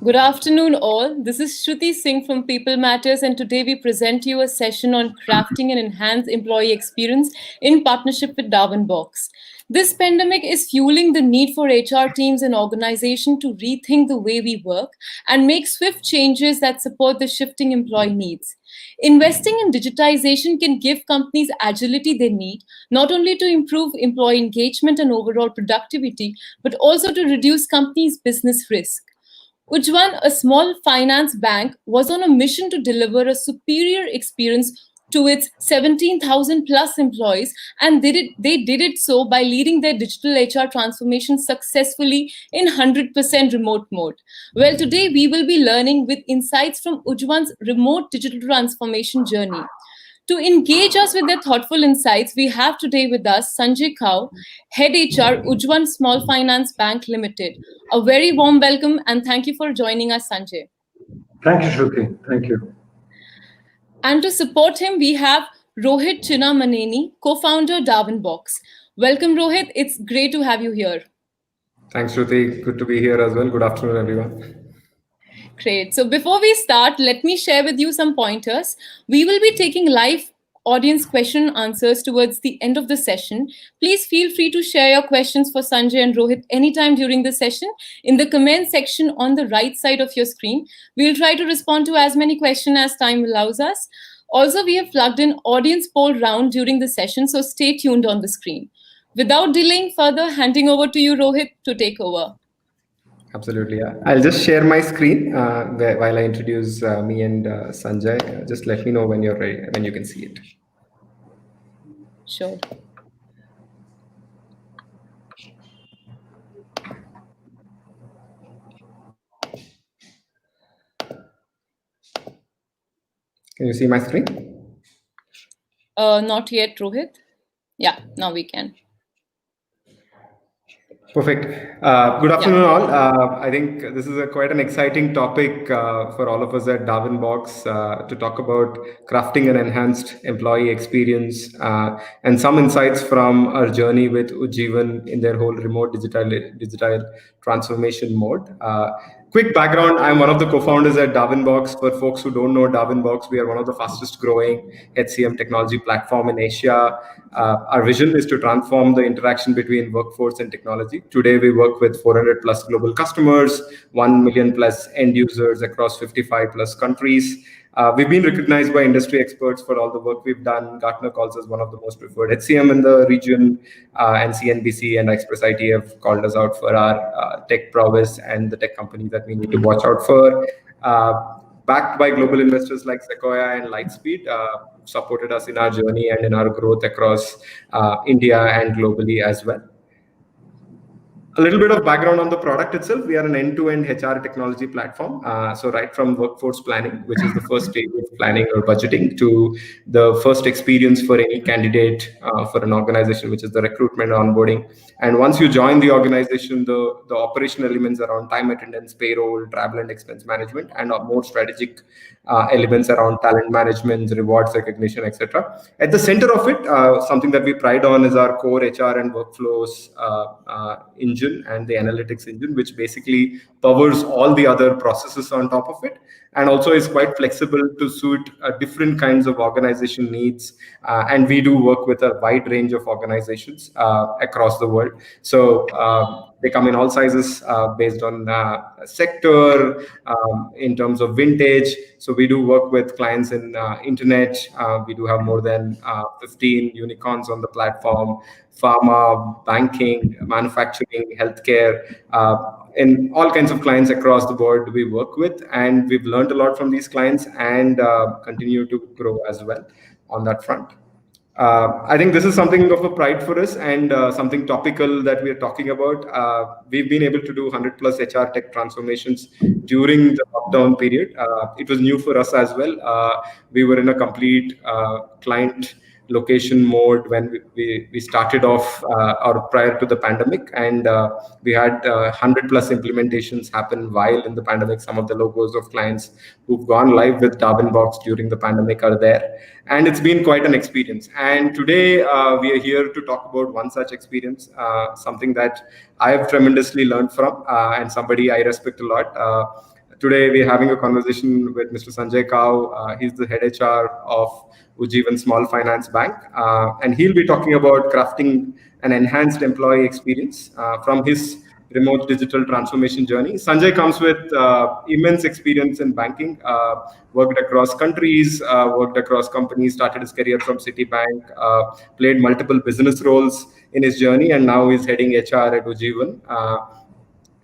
Good afternoon, all. This is Shruti Singh from People Matters, and today we present to you a session on crafting an enhanced employee experience in partnership with Darwin Box. This pandemic is fueling the need for HR teams and organizations to rethink the way we work and make swift changes that support the shifting employee needs. Investing in digitization can give companies agility they need, not only to improve employee engagement and overall productivity, but also to reduce companies' business risk. Ujjivan, a small finance bank, was on a mission to deliver a superior experience to its 17,000 plus employees, and they did it so by leading their digital HR transformation successfully in 100% remote mode. Well, today we will be learning with insights from Ujjivan's remote digital transformation journey. To engage us with their thoughtful insights, we have today with us Sanjay Kao, Head HR, Ujjivan Small Finance Bank Limited. A very warm welcome and thank you for joining us, Sanjay. Thank you, Shruti. Thank you. And to support him, we have Rohit Chinamaneni, co-founder Darwin Box. Welcome, Rohit. It's great to have you here. Thanks, Shruti. Good to be here as well. Good afternoon, everyone. Great. So before we start, let me share with you some pointers. We will be taking live audience question and answers towards the end of the session. Please feel free to share your questions for Sanjay and Rohit anytime during the session in the comment section on the right side of your screen. We'll try to respond to as many questions as time allows us. Also, we have plugged in audience poll round during the session, so stay tuned on the screen. Without delaying further, handing over to you, Rohit, to take over. Absolutely. Yeah. I'll just share my screen while I introduce me and Sanjay. Just let me know when you're ready, when you can see it. Sure. Can you see my screen? Not yet, Rohit. Yeah, now we can. Perfect. Good afternoon, all. I think this is quite an exciting topic for all of us at Darwin Box to talk about crafting an enhanced employee experience and some insights from our journey with Ujjivan in their whole remote digital transformation mode. Quick background, I'm one of the co-founders at Darwin Box. For folks who don't know Darwin Box, we are one of the fastest growing HCM technology platform in Asia. Our vision is to transform the interaction between workforce and technology. Today, we work with 400 plus global customers, 1 million plus end users across 55 plus countries. We've been recognized by industry experts for all the work we've done. Gartner calls us one of the most preferred HCM in the region, and CNBC and Express IT have called us out for our tech prowess and the tech companies that we need to watch out for. Backed by global investors like Sequoia and Lightspeed, supported us in our journey and in our growth across India and globally as well. A little bit of background on the product itself. We are an end-to-end HR technology platform. So right from workforce planning, which is the first stage of planning or budgeting, to the first experience for any candidate for an organization, which is the recruitment onboarding. And once you join the organization, the operational elements around time attendance, payroll, travel and expense management, and more strategic elements around talent management, rewards recognition, etc. At the center of it, something that we pride on is our core HR and workflows engine and the analytics engine, which basically powers all the other processes on top of it, and also is quite flexible to suit different kinds of organization needs. And we do work with a wide range of organizations across the world. So they come in all sizes based on sector, in terms of vintage. So we do work with clients in internet. We do have more than 15 unicorns on the platform, pharma, banking, manufacturing, healthcare, in all kinds of clients across the board we work with. And we've learned a lot from these clients and continue to grow as well on that front. I think this is something of a pride for us and something topical that we are talking about. We've been able to do 100 plus HR tech transformations during the lockdown period. It was new for us as well. We were in a complete client location mode when we started off or prior to the pandemic, and we had 100 plus implementations happen while in the pandemic. Some of the logos of clients who've gone live with Darwin Box during the pandemic are there, and it's been quite an experience. And today we are here to talk about one such experience, something that I have tremendously learned from, and somebody I respect a lot. today we're having a conversation with Mr. Sanjay Kao. He's the head HR of Ujjivan Small Finance Bank, and he'll be talking about crafting an enhanced employee experience from his remote digital transformation journey. Sanjay comes with immense experience in banking, worked across countries, worked across companies, started his career from Citibank, played multiple business roles in his journey, and now he's heading HR at Ujjivan.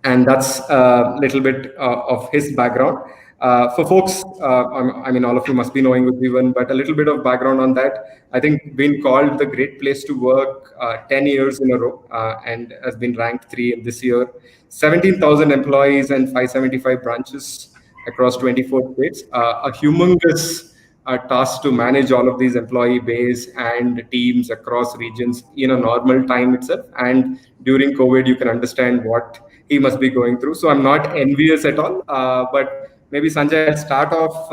And that's a little bit of his background. For folks, I mean, all of you must be knowing Ujjivan, but a little bit of background on that. I think been called the great place to work 10 years in a row, and has been ranked 3 in this year. 17,000 employees and 575 branches across 24 states. A humongous task to manage all of these employee base and teams across regions in a normal time itself. And during COVID, you can understand what he must be going through. So I'm not envious at all. But maybe Sanjay, I'll start off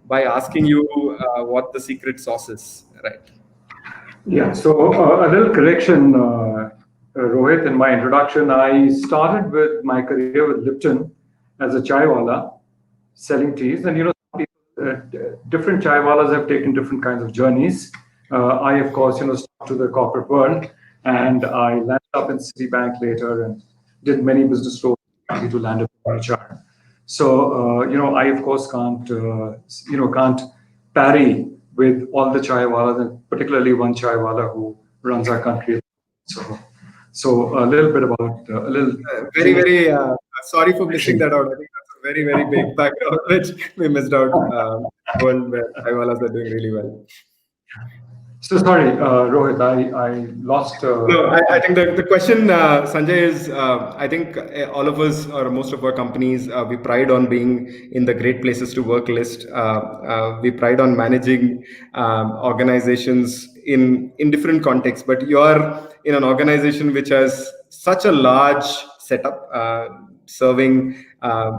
by asking you what the secret sauce is, right? Yeah, so a little correction, Rohit, in my introduction. I started with my career with Lipton as a chaiwala, selling teas. And, different chaiwalas have taken different kinds of journeys. I, of course, stuck to the corporate world, and I landed up in Citibank later and did many business roles to land up in HR. So, I, of course, can't parry with all the chaiwalas, and particularly one chaiwala who runs our country. So a little bit about a little. Very sorry for missing that out. I think that's a very big background which we missed out. World where chaiwalas are doing really well. So sorry, Rohit, I lost. No, I think the question, Sanjay, is I think all of us or most of our companies, we pride on being in the great places to work list. We pride on managing organizations in different contexts. But you are in an organization which has such a large setup, serving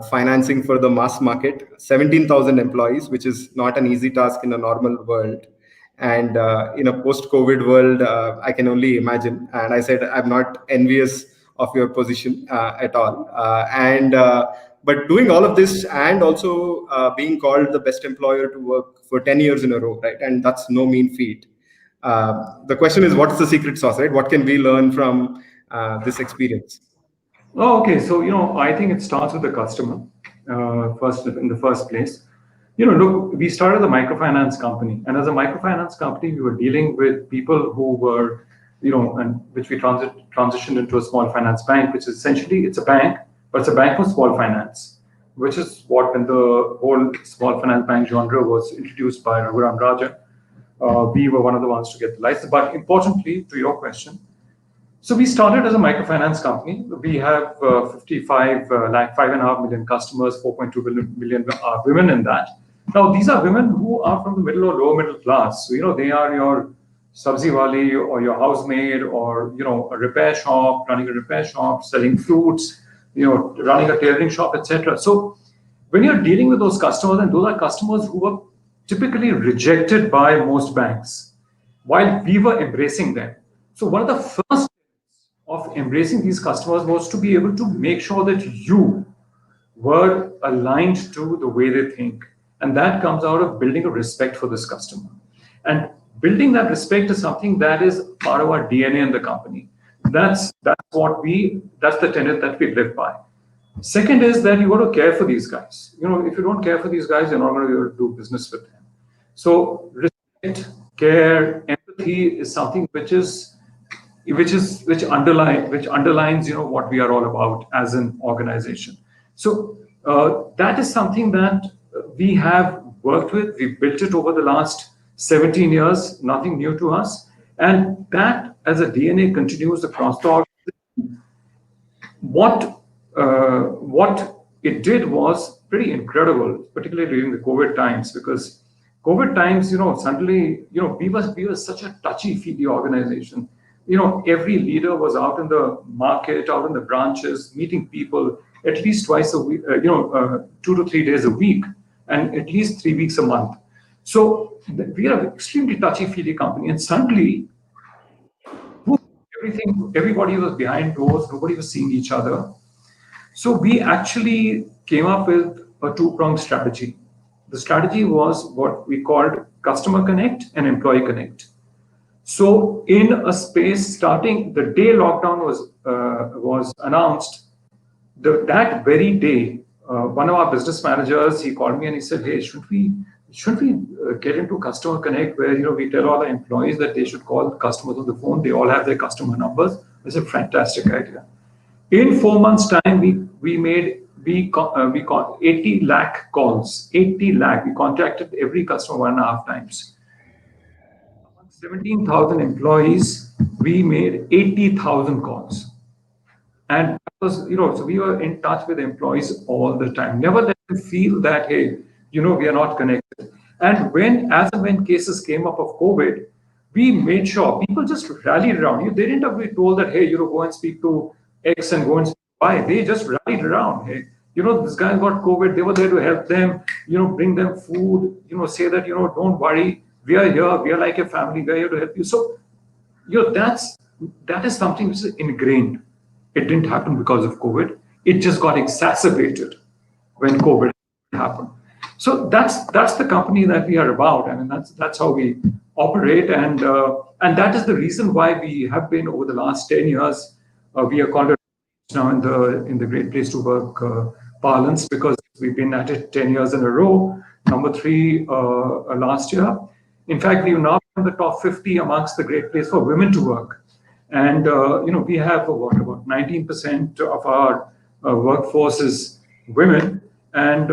financing for the mass market, 17,000 employees, which is not an easy task in a normal world. And in a post-COVID world, I can only imagine. And I said, I'm not envious of your position at all. But doing all of this and also being called the best employer to work for 10 years in a row, right? And that's no mean feat. The question is, what's the secret sauce, right? What can we learn from this experience? Oh, okay. So, I think it starts with the customer first in the first place. Look, we started a microfinance company, and as a microfinance company, we were dealing with people who were, and which we transitioned into a small finance bank, which is essentially it's a bank, but it's a bank for small finance, which is what when the whole small finance bank genre was introduced by Raghuram Rajan, we were one of the ones to get the license. But importantly, to your question, so we started as a microfinance company. We have 55 lakh, 5.5 million customers, 4.2 million women in that. Now, these are women who are from the middle or lower middle class. So, they are your sabzi wali or your housemaid or, a repair shop, running a repair shop, selling fruits, running a tailoring shop, etc. So when you're dealing with those customers, and those are customers who were typically rejected by most banks, while we were embracing them. So one of the first of embracing these customers was to be able to make sure that you were aligned to the way they think. And that comes out of building a respect for this customer. And building that respect is something that is part of our DNA in the company. That's the tenet that we live by. Second is that you got to care for these guys. If you don't care for these guys, you're not going to be able to do business with them. So respect, care, empathy is something which underlines what we are all about as an organization. So that is something that we have worked with. We've built it over the last 17 years, nothing new to us. And that as a DNA continues across the organization. What it did was pretty incredible, particularly during the COVID times, because COVID times, suddenly, we were such a touchy-feely organization. Every leader was out in the market, out in the branches, meeting people at least twice a week, 2 to 3 days a week, and at least 3 weeks a month. So we are an extremely touchy-feely company, and suddenly, everybody was behind doors, nobody was seeing each other. So we actually came up with a two-pronged strategy. The strategy was what we called Customer Connect and Employee Connect. So, in a space starting the day lockdown was announced, that very day, one of our business managers, he called me and he said, "Hey, shouldn't we get into Customer Connect where we tell all the employees that they should call customers on the phone? They all have their customer numbers." It's a fantastic idea. In 4 months' time, we got 80 lakh calls. 80 lakh. We contacted every customer 1.5 times. 17,000 employees, we made 80,000 calls. And so we were in touch with employees all the time. Never let them feel that, hey, we are not connected. And as and when cases came up of COVID, we made sure people just rallied around you. They didn't have to be told that, hey, go and speak to X and go and speak to Y. They just rallied around. Hey, this guy got COVID. They were there to help them, bring them food, say that, don't worry. We are here. We are like a family. We are here to help you. So, that is something which is ingrained. It didn't happen because of COVID. It just got exacerbated when COVID happened. So that's the company that we are about. I mean, that's how we operate, and that is the reason why we have been over the last 10 years. We are called now in the Great Place to Work parlance, because we've been at it 10 years in a row. Number 3 last year. In fact, we've now been in the top 50 amongst the Great Place for Women to Work. And we have about 19% of our workforce is women, and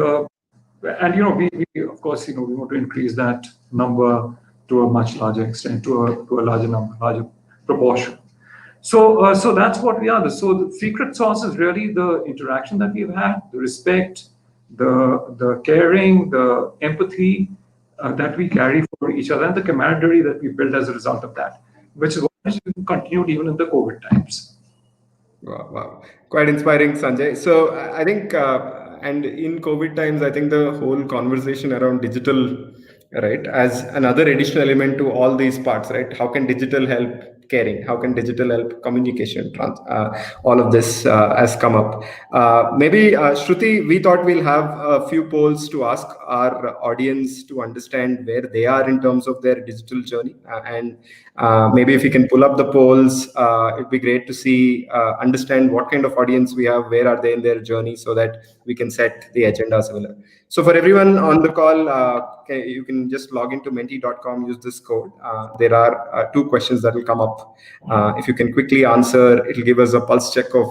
we of course we want to increase that number to a much larger extent, to a larger number, larger proportion. So that's what we are. So the secret sauce is really the interaction that we've had, the respect, the caring, the empathy that we carry for each other, and the camaraderie that we build as a result of that, which is what continued even in the COVID times. Wow. Quite inspiring, Sanjay. So I think, and in COVID times, I think the whole conversation around digital, right, as another additional element to all these parts, right? How can digital help caring? How can digital help communication? All of this has come up. Maybe, Shruti, we thought we'll have a few polls to ask our audience to understand where they are in terms of their digital journey. And maybe if you can pull up the polls, it'd be great to see, understand what kind of audience we have, where are they in their journey, so that we can set the agenda similar. So for everyone on the call, you can just log into menti.com, use this code. There are 2 questions that will come up. If you can quickly answer, it'll give us a pulse check of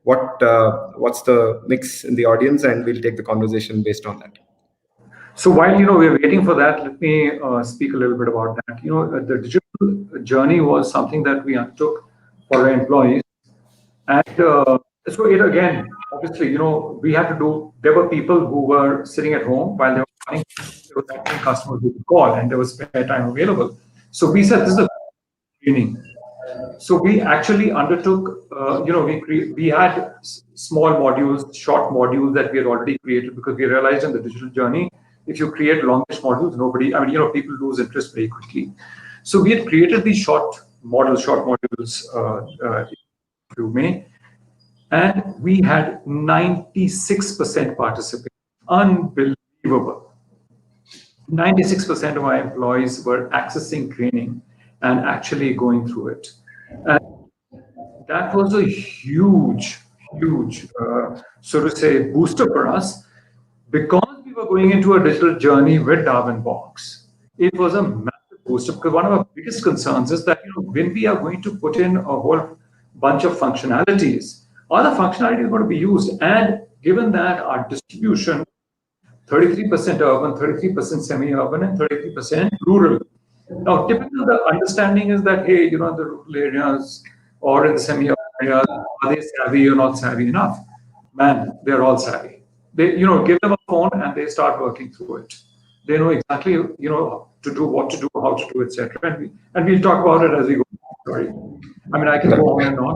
what's the mix in the audience, and we'll take the conversation based on that. So while we're waiting for that, let me speak a little bit about that. The digital journey was something that we undertook for our employees, and so it again, obviously, we had to do. There were people who were sitting at home while they were running. There were actually customers who could call, and there was spare time available. So we said this is a training. So we actually undertook. We had small modules, short modules that we had already created, because we realized in the digital journey, if you create longish modules, people lose interest very quickly. So we had created these short modules, if you may, and we had 96% participation. Unbelievable. 96% of our employees were accessing training and actually going through it. And that was a huge, so to say, booster for us, because we were going into a digital journey with Darwinbox. It was a massive booster, because one of our biggest concerns is that when we are going to put in a whole bunch of functionalities, are the functionalities going to be used? And given that our distribution, 33% urban, 33% semi-urban, and 33% rural. Now, typically the understanding is that, hey, the rural areas or in the semi-urban areas, are they savvy or not savvy enough? Man, they're all savvy. They, give them a phone and they start working through it. They know exactly, to do, what to do, how to do, etc. And we'll talk about it as we go. Sorry, I mean, I can go on and on.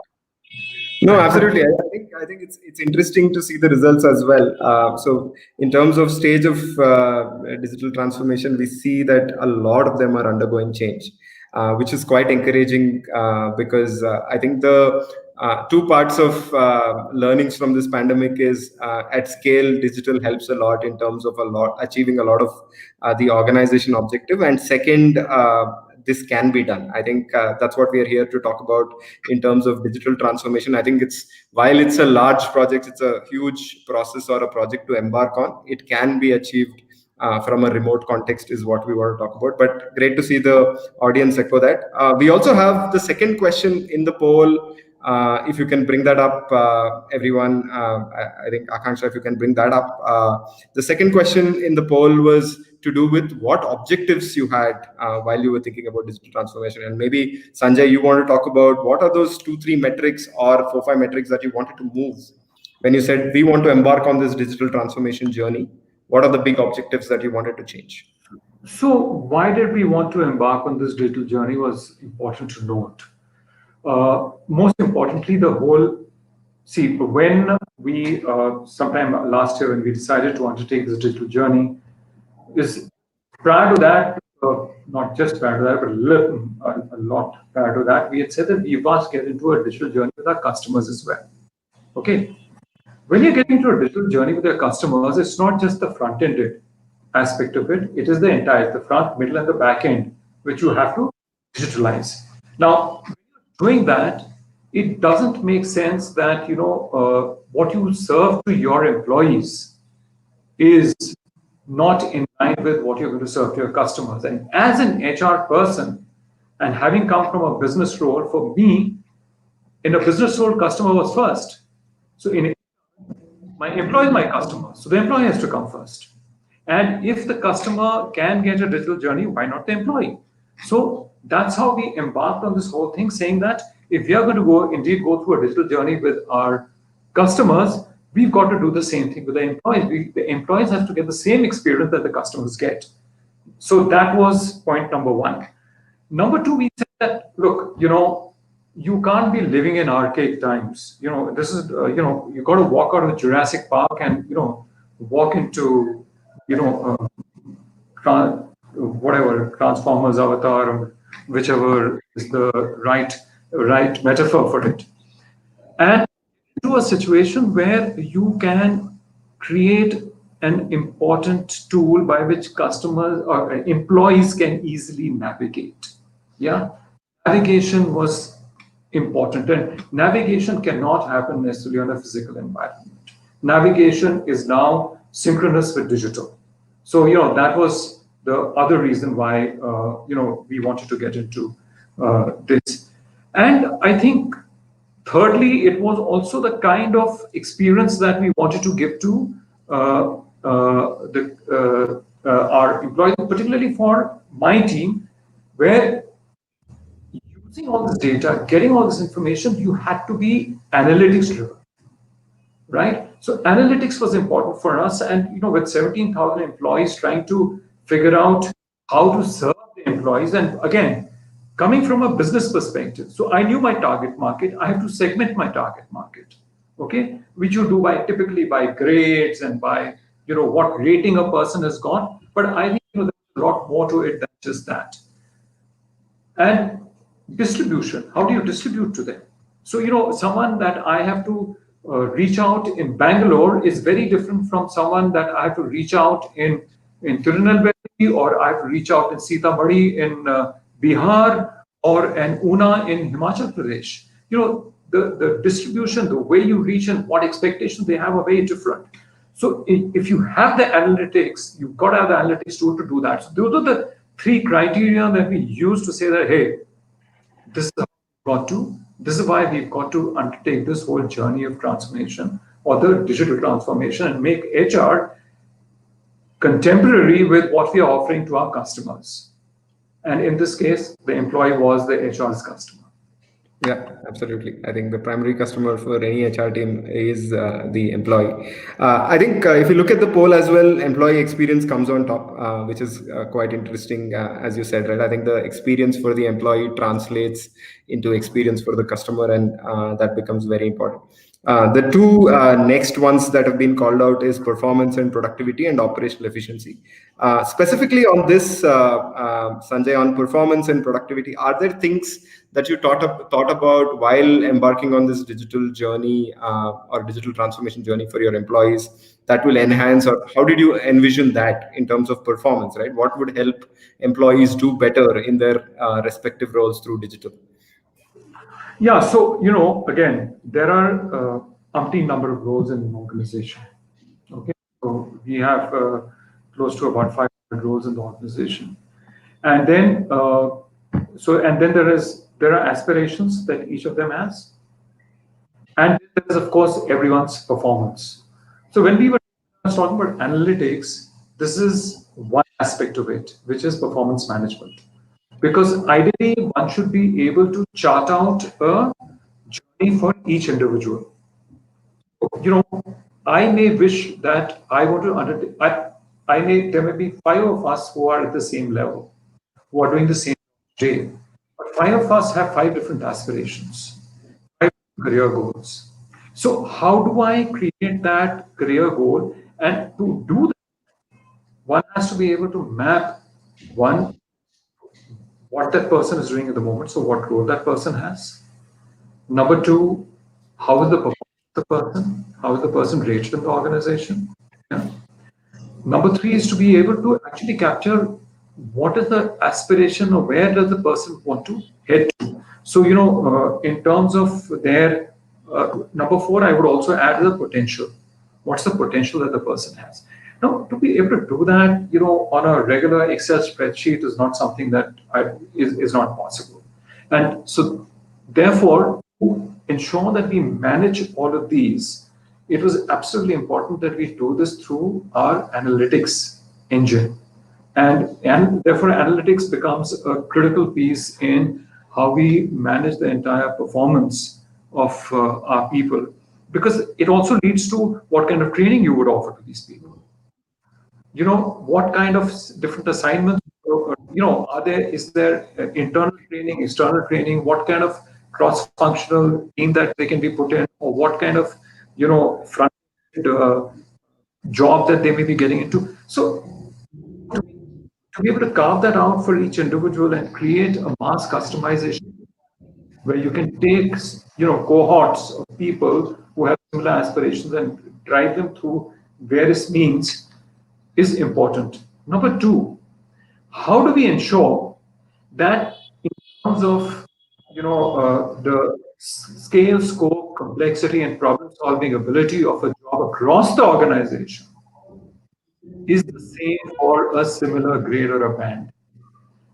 No, absolutely. I think it's interesting to see the results as well. So in terms of stage of digital transformation, we see that a lot of them are undergoing change, which is quite encouraging, because I think the two parts of learnings from this pandemic is at scale, digital helps a lot in terms of achieving a lot of the organization objective. And second, this can be done. I think that's what we are here to talk about in terms of digital transformation. I think while it's a large project, it's a huge process or a project to embark on. It can be achieved from a remote context is what we want to talk about. But great to see the audience echo that. We also have the second question in the poll. If you can bring that up, everyone, I think Akanksha, if you can bring that up. The second question in the poll was to do with what objectives you had while you were thinking about digital transformation. And maybe Sanjay, you want to talk about what are those 2-3 metrics or 4-5 metrics that you wanted to move when you said we want to embark on this digital transformation journey. What are the big objectives that you wanted to change? So why did we want to embark on this digital journey was important to note. Most importantly, when we, sometime last year, when we decided to undertake this digital journey, is prior to that, not just prior to that, but a lot prior to that, we had said that we must get into a digital journey with our customers as well. Okay. When you're getting into a digital journey with your customers, it's not just the front-ended aspect of it. It is the front, middle, and the back end, which you have to digitalize. Now, doing that, it doesn't make sense that what you serve to your employees is not in line with what you're going to serve to your customers. And as an HR person, and having come from a business role, for me, in a business role, customer was first. So my employee is my customer. So the employee has to come first. And if the customer can get a digital journey, why not the employee? So that's how we embarked on this whole thing, saying that if we are going to go through a digital journey with our customers, we've got to do the same thing with the employees. The employees have to get the same experience that the customers get. So that was point number one. Number two, we said that, look, you can't be living in archaic times. This is, you got to walk out of the Jurassic Park and, walk into, whatever, Transformers avatar, or whichever is the right metaphor for it. And to a situation where you can create an important tool by which customers or employees can easily navigate. Yeah, navigation was important, and navigation cannot happen necessarily on a physical environment. Navigation is now synchronous with digital. So that was the other reason why we wanted to get into this. And I think thirdly, it was also the kind of experience that we wanted to give to our employees, particularly for my team, where using all this data, getting all this information, you had to be analytics driven, right? So analytics was important for us, and with 17,000 employees, trying to figure out how to serve the employees, and again, coming from a business perspective. So I knew my target market. I have to segment my target market, okay? Which you do typically by grades and by what rating a person has got. But I think there's a lot more to it than just that. And distribution. How do you distribute to them? So someone that I have to reach out in Bangalore is very different from someone that I have to reach out in Tirunelveli, or I have to reach out in Sitamarhi in Bihar, or an Una in Himachal Pradesh. The distribution, the way you reach and what expectations they have are very different. So if you have the analytics, you've got to have the analytics tool to do that. So those are the 3 criteria that we use to say that, hey, this is why we've got to undertake this whole journey of transformation, or the digital transformation, and make HR contemporary with what we are offering to our customers. And in this case, the employee was the HR's customer. Yeah, absolutely. I think the primary customer for any HR team is the employee. I think if you look at the poll as well, employee experience comes on top, which is quite interesting, as you said, right? I think the experience for the employee translates into experience for the customer, and that becomes very important. The two next ones that have been called out is performance and productivity and operational efficiency. Specifically on this, Sanjay, on performance and productivity, are there things that you thought about while embarking on this digital journey or digital transformation journey for your employees that will enhance, or how did you envision that in terms of performance, right? What would help employees do better in their respective roles through digital? Yeah, so again, there are umpteen number of roles in an organization. Okay, so we have close to about 500 roles in the organization, and then there are aspirations that each of them has, and there is of course everyone's performance. So when we were talking about analytics, this is one aspect of it, which is performance management. Because ideally, one should be able to chart out a journey for each individual. I may wish that I want to undertake, there may be five of us who are at the same level, who are doing the same day. But five of us have five different aspirations, five career goals. So, how do I create that career goal? And to do that, one has to be able to map one, what that person is doing at the moment, so what role that person has. Number two, how is the performance of the person? How is the person rated in the organization? Yeah. Number three is to be able to actually capture what is the aspiration or where does the person want to head to. So, in terms of their number four, I would also add the potential. What's the potential that the person has? Now, to be able to do that, on a regular Excel spreadsheet is not something that is not possible. And so, therefore, to ensure that we manage all of these, it was absolutely important that we do this through our analytics engine. And therefore, analytics becomes a critical piece in how we manage the entire performance of our people, because it also leads to what kind of training you would offer to these people. What kind of different assignments, is there internal training, external training, what kind of cross-functional team that they can be put in, or what kind of, front job that they may be getting into. So to be able to carve that out for each individual and create a mass customization where you can take, cohorts of people who have similar aspirations and drive them through various means is important. Number two, how do we ensure that in terms of the scale, scope, complexity, and problem-solving ability of a job across the organization is the same for a similar grade or a band?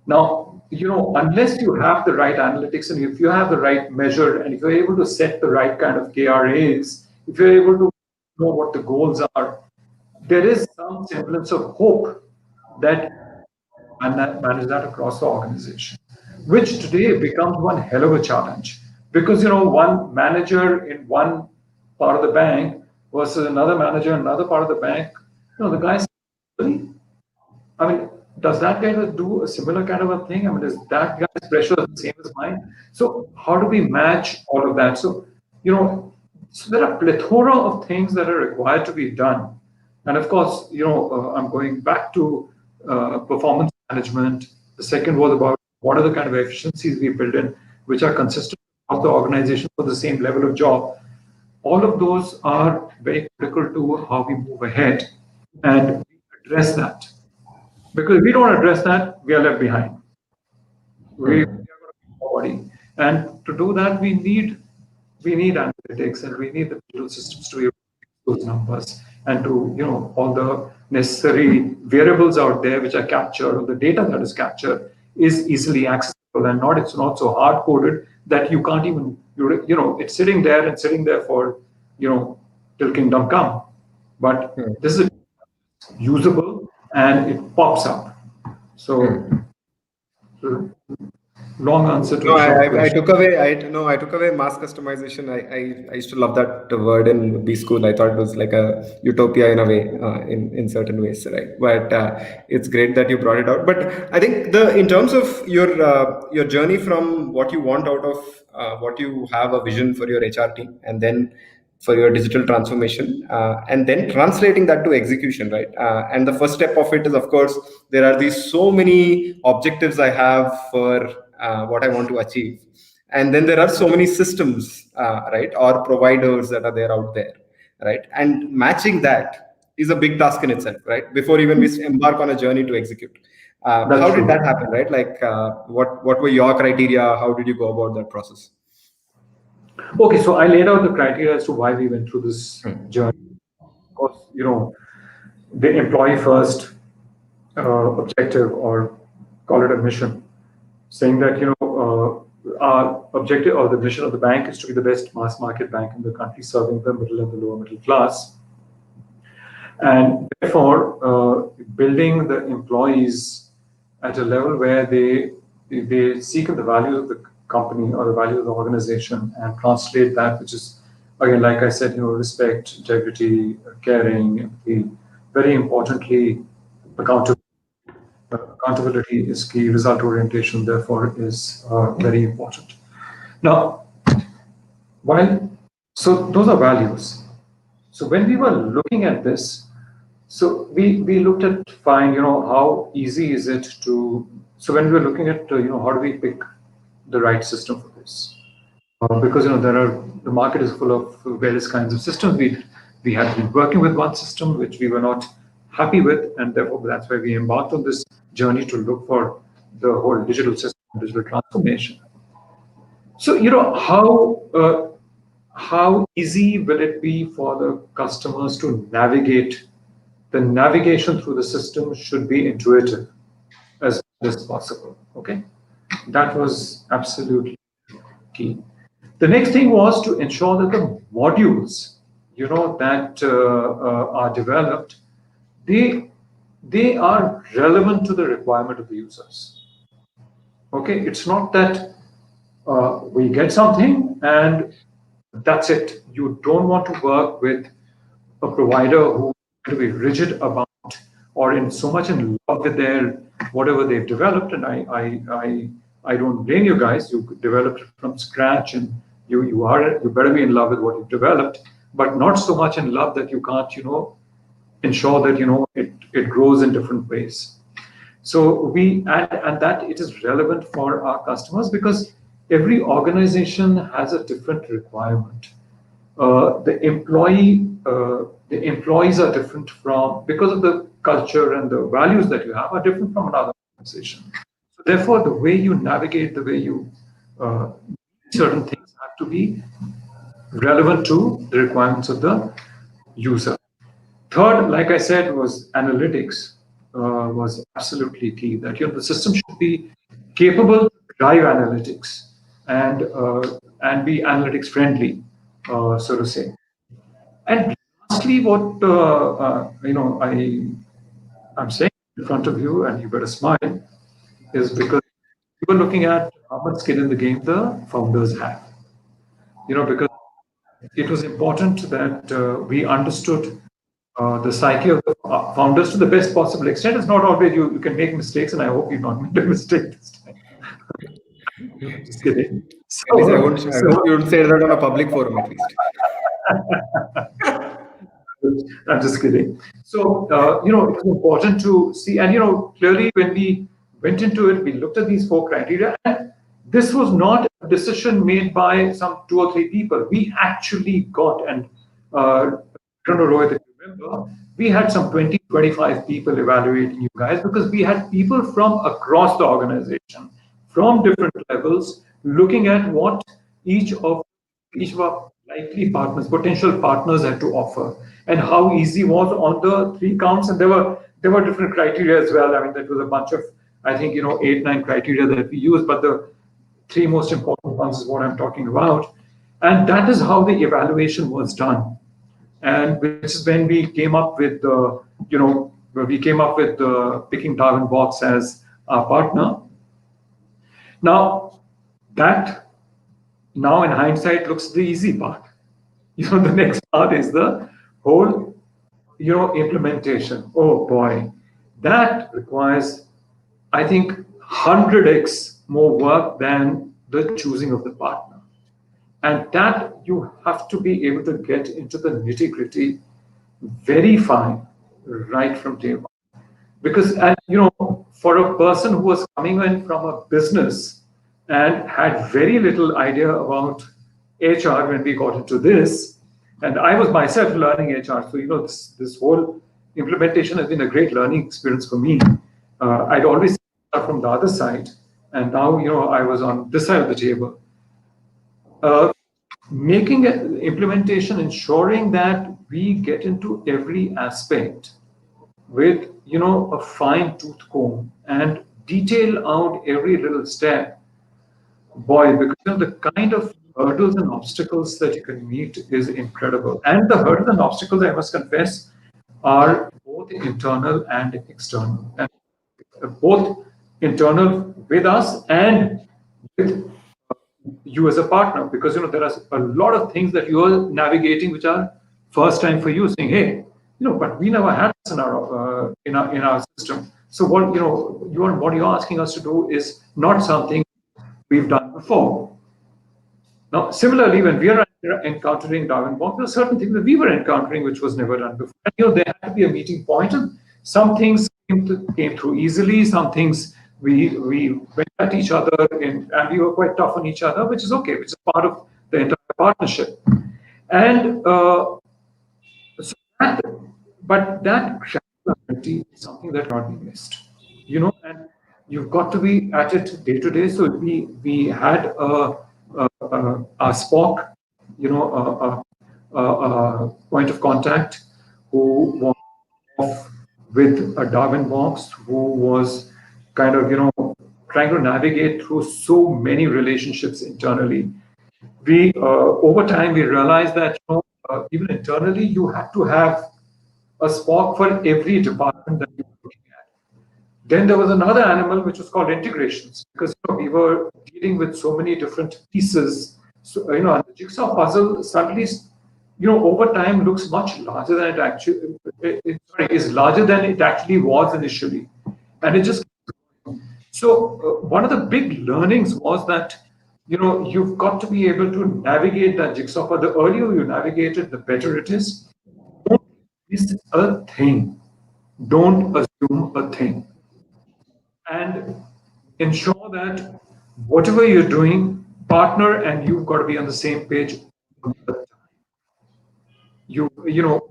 Now, unless you have the right analytics and if you have the right measure and if you're able to set the right kind of KRAs, if you're able to know what the goals are, there is some semblance of hope that and manage that across the organization, which today becomes one hell of a challenge because one manager in one part of the bank versus another manager in another part of the bank, the guys, I mean, does that guy do a similar kind of a thing? I mean, is that guy's pressure the same as mine? So how do we match all of that? So so there are plethora of things that are required to be done, and of course, I'm going back to performance management. The second was about what are the kind of efficiencies we build in, which are consistent of the organization for the same level of job. All of those are very critical to how we move ahead and address that. Because if we don't address that, we are left behind. We are going to be forwarding. And to do that, we need analytics and we need the digital systems to those numbers and to all the necessary variables out there which are captured or the data that is captured is easily accessible and it's not so hard coded that you can't even it's sitting there for till kingdom come. But this is usable and it pops up. So long answer to No, a short I question. took away. I took away mass customization. I used to love that word in B school. I thought it was like a utopia in a way, in certain ways, right? But it's great that you brought it out. But I think in terms of your journey from what you want out of what you have a vision for your HR team, and then for your digital transformation, and then translating that to execution, right? And the first step of it is, of course, there are these so many objectives I have for what I want to achieve, and then there are so many systems, right, or providers that are there out there, right? And matching that is a big task in itself, right? Before even we embark on a journey to execute. That's How did true. that happen, right? Like, what were your criteria? How did you go about that process? Okay, so I laid out the criteria as to why we went through this journey. Of course, the employee first objective, or call it a mission, saying that our objective or the mission of the bank is to be the best mass market bank in the country, serving the middle and the lower middle class, and therefore building the employees at a level where they seek the values of the company or the value of the organization and translate that, which is, again, like I said, respect, integrity, caring, empathy. Very importantly, accountability. Accountability is key. Result orientation, therefore, is very important. Now, so those are values. So when we were looking at this, so we looked at fine, how easy is it to. So when we were looking at how do we pick the right system for this? Because the market is full of various kinds of systems. We had been working with one system which we were not happy with, and therefore that's why we embarked on this journey to look for the whole digital system, digital transformation. So how easy will it be for the customers to navigate? The navigation through the system should be intuitive as much as possible. Okay, that was absolutely key. The next thing was to ensure that the modules, that are developed, they are relevant to the requirement of the users. Okay, it's not that we get something and that's it. You don't want to work with a provider who to be rigid about or in so much in love with their whatever they've developed. And I don't blame you guys. You developed it from scratch, and you better be in love with what you've developed, but not so much in love that you can't ensure that it grows in different ways. So and that it is relevant for our customers because every organization has a different requirement. The employees are different from, because of the culture and the values that you have are different from another organization. So therefore, the way you navigate, the way you certain things have to be relevant to the requirements of the user. Third, like I said, was analytics was absolutely key. That the system should be capable to drive analytics and be analytics friendly, so to say. And lastly, what I'm saying in front of you, and you better smile, is because we were looking at how much skin in the game the founders have. Because it was important that we understood the psyche of the founders to the best possible extent. It's not always you can make mistakes, and I hope you've not made a mistake this time. Just kidding. At least I hope you would say that on a public forum at least. I'm just kidding. So, it's important to see, and, clearly when we went into it, we looked at these 4 criteria, and this was not a decision made by some 2 or 3 people. We actually got, and I don't know, Rohit, if you remember, we had some 20, 25 people evaluating you guys because we had people from across the organization, from different levels, looking at what each of our likely partners, potential partners had to offer, and how easy was on the 3 counts. And there were different criteria as well. I mean, that was a bunch of, I think, 8, 9 criteria that we used, but the 3 most important ones is what I'm talking about. And that is how the evaluation was done. And which is when we came up with picking Darwinbox as our partner. Now, that now in hindsight looks the easy part. The next part is the whole, implementation. Oh boy, that requires, I think, 100x more work than the choosing of the partner. And that you have to be able to get into the nitty gritty very fine right from day one. Because, and for a person who was coming in from a business and had very little idea about HR when we got into this, and I was myself learning HR, so this whole implementation has been a great learning experience for me. I'd always start from the other side, and now I was on this side of the table. Making implementation, ensuring that we get into every aspect with a fine tooth comb and detail out every little step. Boy, because the kind of hurdles and obstacles that you can meet is incredible. And the hurdles and obstacles, I must confess, are both internal and external. And both internal with us and with you as a partner, because there are a lot of things that you are navigating which are first time for you, saying, hey, but we never had this in our system. So what you're asking us to do is not something we've done before. Now, similarly, when we are encountering Darwin-Bock, there are certain things that we were encountering which was never done before. And, there had to be a meeting point, and some things came through easily. Some things we went at each other, and we were quite tough on each other, which is okay, which is part of the entire partnership. And but that granularity is something that cannot be missed. And you've got to be at it day to day. So we had a Spock, a point of contact who was off with a Darwin-Bock, who was kind of trying to navigate through so many relationships internally. We over time we realized that even internally you had to have a Spock for every department that you were looking at. Then there was another animal which was called integrations, because we were dealing with so many different pieces. So and the jigsaw puzzle suddenly, over time looks much larger than it actually is larger than it actually was initially, and it just. So one of the big learnings was that you've got to be able to navigate that jigsaw puzzle. The earlier you navigate it, the better it is. Don't miss a thing. Don't assume a thing. And ensure that whatever you're doing, partner and you've got to be on the same page.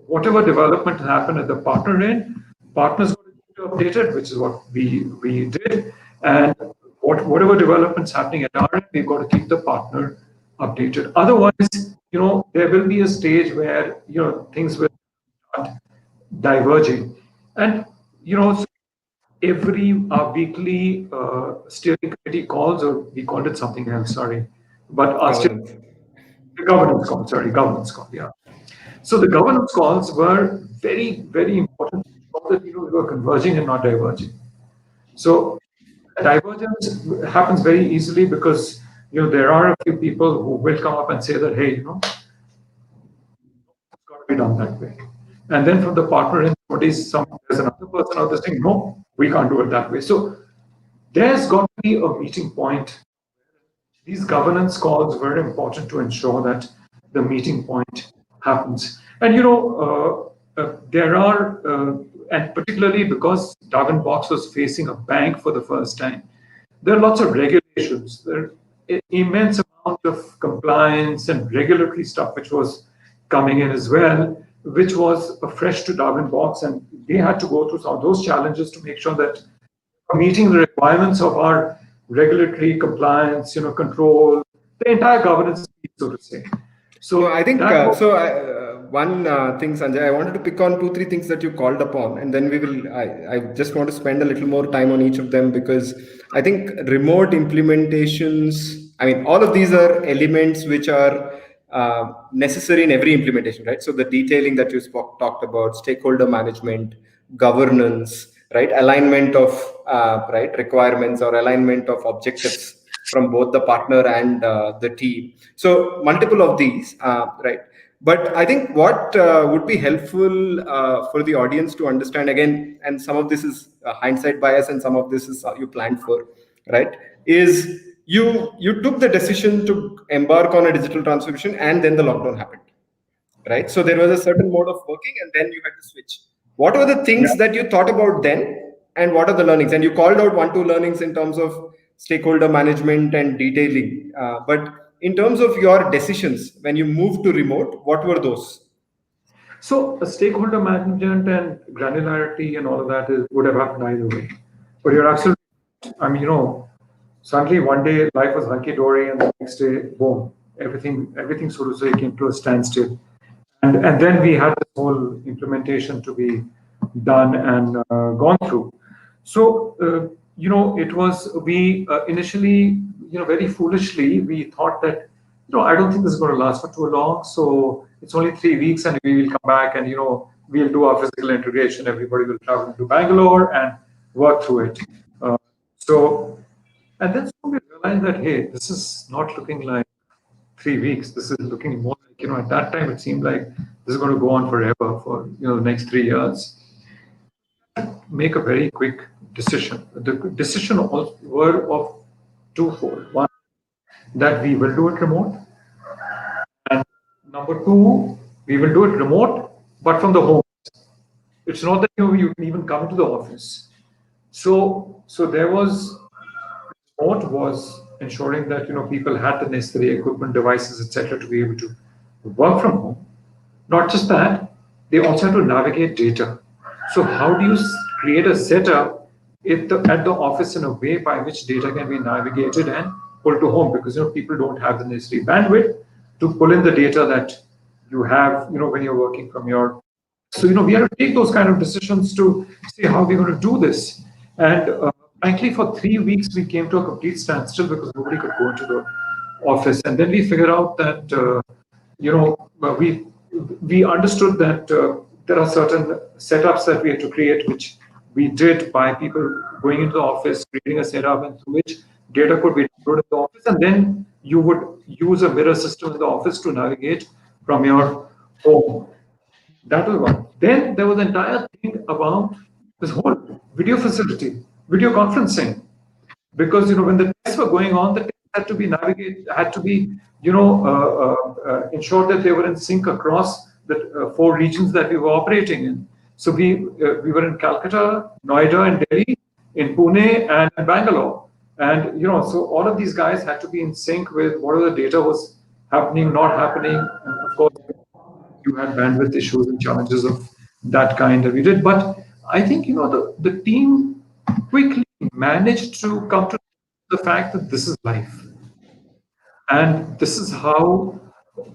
Whatever development happened at the partner end, partners got to keep you updated, which is what we did. And whatever developments happening at our end, we've got to keep the partner updated. Otherwise, there will be a stage where things will start diverging. And every weekly steering committee calls, or we called it something else, sorry, but governance call, yeah. So the governance calls were very, very important, so that we were converging and not diverging. So divergence happens very easily because there are a few people who will come up and say that, hey, it's got to be done that way. And then from the partner end, there's another person out there saying, no, we can't do it that way. So there's got to be a meeting point. These governance calls are very important to ensure that the meeting point happens. And there are, and particularly because Darwin-Bock was facing a bank for the first time, there are lots of regulations. There are immense amount of compliance and regulatory stuff which was coming in as well, which was fresh to Darwin-Bock, and they had to go through some of those challenges to make sure that meeting the requirements of our regulatory compliance, control, the entire governance, so to say. So I think one thing, Sanjay, I wanted to pick on 2-3 things that you called upon, and then I just want to spend a little more time on each of them, because I think remote implementations, all of these are elements which are necessary in every implementation, right? So the detailing that you talked about, stakeholder management, governance, right? Alignment of requirements or alignment of objectives from both the partner and the team. So multiple of these, right? But I think what would be helpful for the audience to understand, again, and some of this is hindsight bias and some of this is you planned for, right, is you took the decision to embark on a digital transformation, and then the lockdown happened, right? So there was a certain mode of working, and then you had to switch. What were the things that you thought about then, and what are the learnings? And you called out one, two learnings in terms of stakeholder management and detailing. But in terms of your decisions, when you moved to remote, what were those? So stakeholder management and granularity and all of that would have happened either way. But you're absolutely, I mean, suddenly one day life was hunky dory, and the next day, boom, everything so to say came to a standstill. And then we had this whole implementation to be done and gone through. So, it was, we initially, very foolishly, we thought that, I don't think this is going to last for too long. So it's only 3 weeks and we will come back and, we'll do our physical integration. Everybody will travel to Bangalore and work through it. And then we realized that, hey, this is not looking like 3 weeks. This is looking more like, at that time it seemed like this is going to go on forever for, the next 3 years. Make a very quick decision. The decision were of twofold. One, that we will do it remote. And number two, we will do it remote, but from the home. It's not that you can even come to the office. So there was, remote was ensuring that people had the necessary equipment, devices, etc., to be able to work from home. Not just that, they also had to navigate data. So how do you create a setup at the office in a way by which data can be navigated and pulled to home? Because people don't have the necessary bandwidth to pull in the data that you have when you're working from your. So we had to take those kind of decisions to see how we're going to do this. And frankly, for 3 weeks we came to a complete standstill because nobody could go into the office. And then we figured out that we understood that there are certain setups that we had to create, which we did by people going into the office, creating a setup, and through which data could be downloaded in the office, and then you would use a mirror system in the office to navigate from your home. That was one. Then there was an entire thing about this whole video facility, video conferencing, because when the tests were going on, the tests had to be ensured that they were in sync across the 4 regions that we were operating in. So we were in Calcutta, Noida, and Delhi, in Pune, and in Bangalore, and so all of these guys had to be in sync with whatever the data was happening, not happening, and of course you had bandwidth issues and challenges of that kind that we did. But I think the team quickly managed to come to the fact that this is life and this is how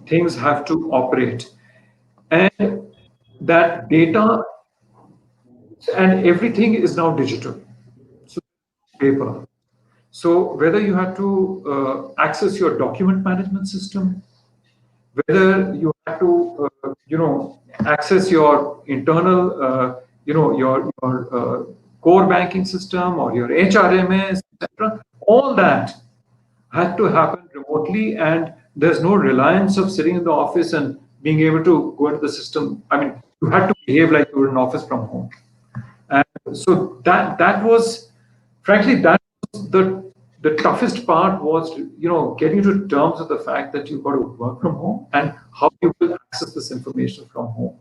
things have to operate, and that data and everything is now digital, so paper. So whether you have to access your document management system, whether you have to access your internal your core banking system or your HRMS, etc., all that had to happen remotely, and there's no reliance of sitting in the office and being able to go into the system. I mean, you had to behave like you were in office from home. And so that was, frankly, that was the toughest part, was getting to terms with the fact that you've got to work from home and how you will access this information from home.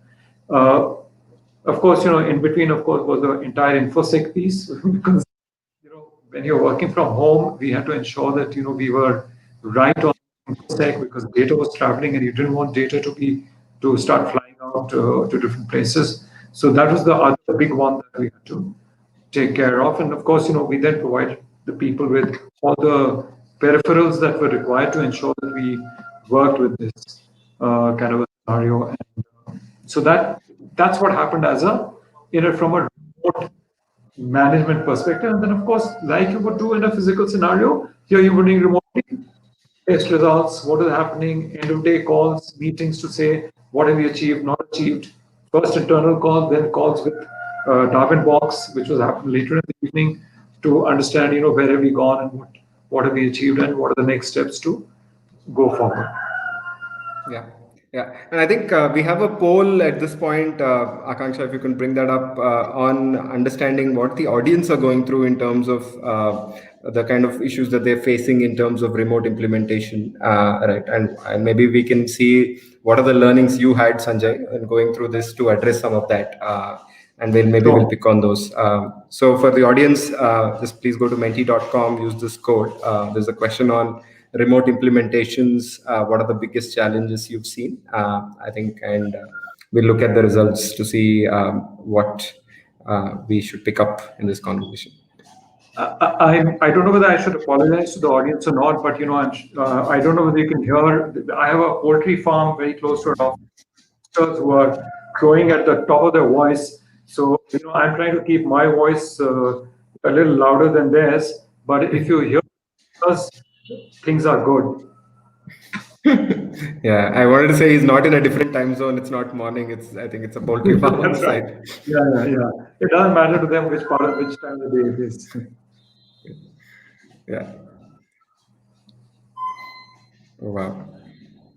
Of course, in between, of course, was the entire InfoSec piece, because when you're working from home, we had to ensure that we were right on InfoSec, because data was traveling and you didn't want data to start flying out to different places. So that was the other big one that we had to take care of. And of course, we then provided the people with all the peripherals that were required to ensure that we worked with this kind of a scenario. And so that's what happened as from a remote management perspective. And then, of course, like you would do in a physical scenario, here you're doing remotely, test results, what is happening, end of day calls, meetings to say what have we achieved, not achieved. First internal calls, then calls with Darwin Box, which was happening later in the evening, to understand where have we gone and what have we achieved and what are the next steps to go forward. Yeah. Yeah, and I think we have a poll at this point, Akanksha, if you can bring that up on understanding what the audience are going through in terms of the kind of issues that they're facing in terms of remote implementation, right? And maybe we can see what are the learnings you had, Sanjay, in going through this to address some of that. And we'll Sure. pick on those. So for the audience, just please go to menti.com, use this code. There's a question on remote implementations. What are the biggest challenges you've seen? I think, and we'll look at the results to see what we should pick up in this conversation. I don't know whether I should apologize to the audience or not, but I don't know whether you can hear. I have a poultry farm very close to our officers who are crowing at the top of their voice. So I'm trying to keep my voice a little louder than theirs. But if you hear us, things are good. Yeah, I wanted to say he's not in a different time zone. It's not morning. I think it's a poultry farm on the That's right. side. Yeah. It doesn't matter to them which time of the day it is. Yeah. Oh, wow.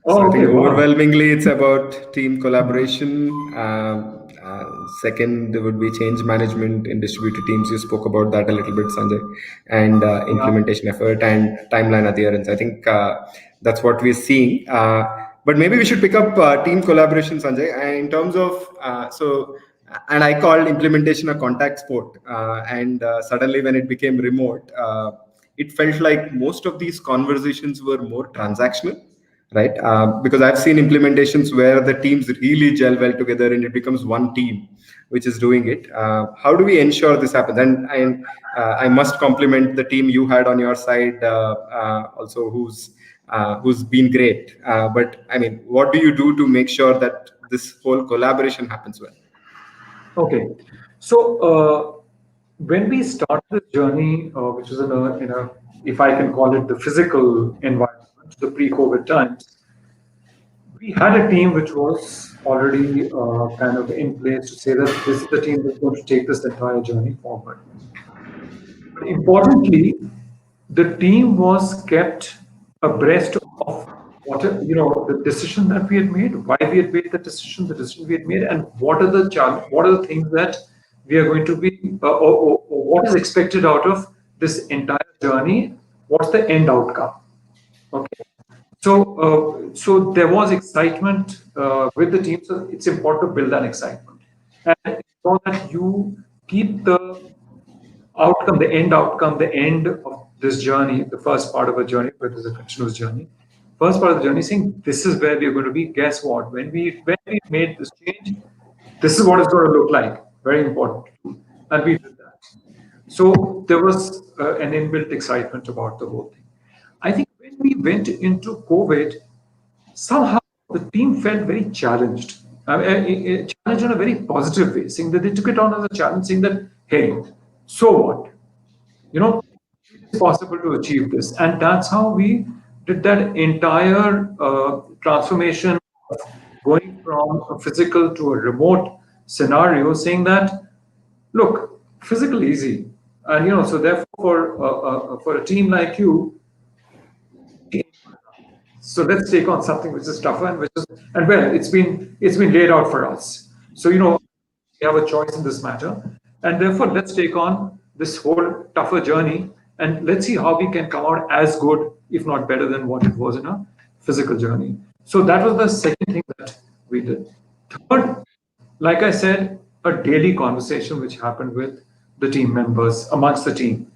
Oh, So I think okay. Wow. overwhelmingly it's about team collaboration. Second would be change management in distributed teams. You spoke about that a little bit, Sanjay, and Yeah. implementation effort and timeline adherence. I think that's what we're seeing. But maybe we should pick up team collaboration, Sanjay, in terms of and I called implementation a contact sport. And suddenly when it became remote, it felt like most of these conversations were more transactional, right? Because I've seen implementations where the teams really gel well together and it becomes one team which is doing it. How do we ensure this happens? And I must compliment the team you had on your side also, who's been great. But I mean, what do you do to make sure that this whole collaboration happens well? Okay. So when we started this journey, which was in a, if I can call it the physical environment, the pre-COVID times, we had a team which was already kind of in place to say that this is the team that's going to take this entire journey forward. But importantly, the team was kept abreast of the decision that we had made, why we had made the decision we had made, and what are the things that we are going to be, or what is expected out of this entire journey. What's the end outcome? Okay. So there was excitement with the team. So it's important to build that excitement, and so that you keep the outcome, the end outcome, the end of this journey, the first part of a journey, but it's a continuous journey. First part of the journey, saying this is where we're going to be. Guess what? When we made this change, this is what it's going to look like. Very important, and we did that. So there was an inbuilt excitement about the whole thing. I think when we went into COVID, somehow the team felt very challenged. Challenged in a very positive way, saying that they took it on as a challenge, saying that, hey, so what? It's possible to achieve this. And that's how we did that entire transformation of going from a physical to a remote scenario, saying that, look, physical easy. And, so therefore, for a team like you, so let's take on something which is tougher and well, it's been laid out for us. So we have a choice in this matter, and therefore let's take on this whole tougher journey, and let's see how we can come out as good, if not better, than what it was in a physical journey. So that was the second thing that we did. Third, like I said, a daily conversation which happened with the team members amongst the team.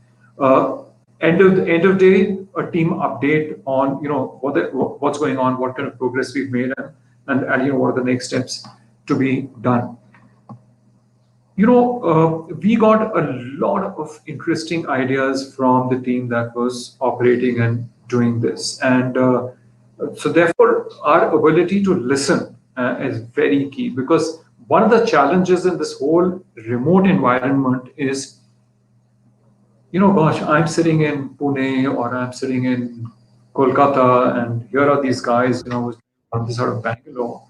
End of day, a team update on what's going on, what kind of progress we've made, and what are the next steps to be done. We got a lot of interesting ideas from the team that was operating and doing this, and so therefore our ability to listen is very key, because one of the challenges in this whole remote environment is, gosh, I'm sitting in Pune or I'm sitting in Kolkata, and here are these guys, on this sort of Bangalore.